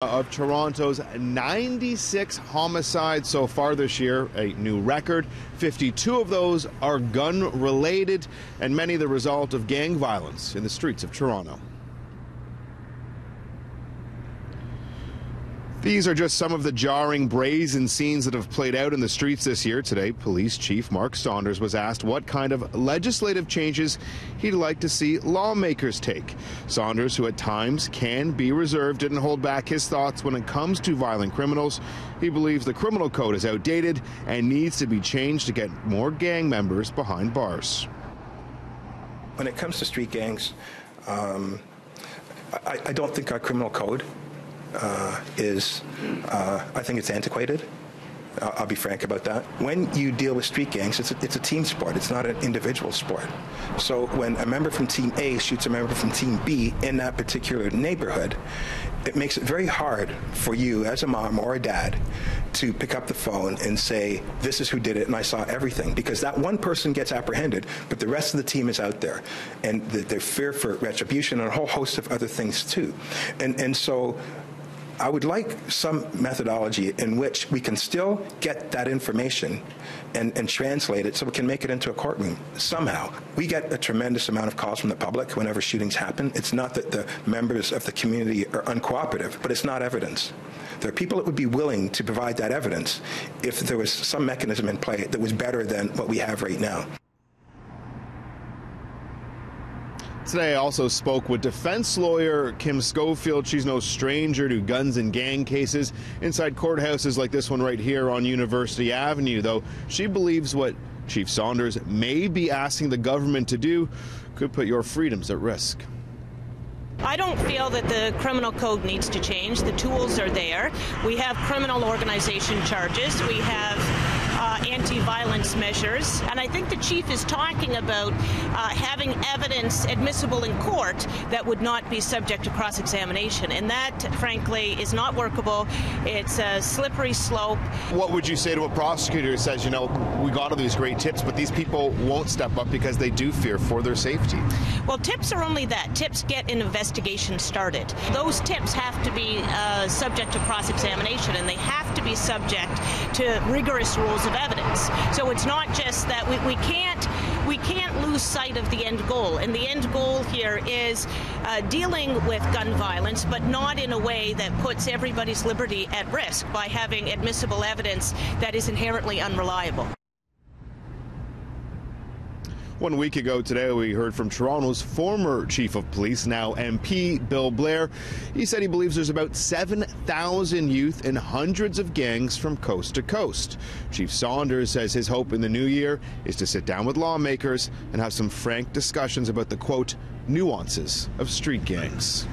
Of Toronto's 96 homicides so far this year, a new record. 52 of those are gun-related, and many the result of gang violence in the streets of Toronto. These are just some of the jarring, brazen scenes that have played out in the streets this year. Today, Police Chief Mark Saunders was asked what kind of legislative changes he'd like to see lawmakers take. Saunders, who at times can be reserved, didn't hold back his thoughts when it comes to violent criminals. He believes the criminal code is outdated and needs to be changed to get more gang members behind bars. When it comes to street gangs, I don't think our criminal code I think it's antiquated. I'll be frank about that. When you deal with street gangs, it's a team sport. It's not an individual sport. So when a member from Team A shoots a member from Team B in that particular neighborhood, it makes it very hard for you as a mom or a dad to pick up the phone and say, this is who did it and I saw everything. Because that one person gets apprehended, but the rest of the team is out there. And their fear for retribution and a whole host of other things too. And so I would like some methodology in which we can still get that information and translate it so we can make it into a courtroom somehow. We get a tremendous amount of calls from the public whenever shootings happen. It's not that the members of the community are uncooperative, but it's not evidence. There are people that would be willing to provide that evidence if there was some mechanism in play that was better than what we have right now. Today I also spoke with defense lawyer Kim Schofield. She's no stranger to guns and gang cases inside courthouses like this one right here on University Avenue, though she believes what Chief Saunders may be asking the government to do could put your freedoms at risk. I don't feel that the criminal code needs to change. The tools are there. We have criminal organization charges. We have anti-violence measures. And I think the chief is talking about having evidence admissible in court that would not be subject to cross-examination. And that, frankly, is not workable. It's a slippery slope. What would you say to a prosecutor who says, you know, we got all these great tips, but these people won't step up because they do fear for their safety? Well, tips are only that. Tips get an investigation started. Those tips have to be subject to cross-examination, and they have to be subject to rigorous rules of evidence. So it's not just that we can't lose sight of the end goal, and the end goal here is dealing with gun violence, but not in a way that puts everybody's liberty at risk by having admissible evidence that is inherently unreliable. 1 week ago today, we heard from Toronto's former chief of police, now MP, Bill Blair. He said he believes there's about 7,000 youth in hundreds of gangs from coast to coast. Chief Saunders says his hope in the new year is to sit down with lawmakers and have some frank discussions about the, quote, nuances of street gangs.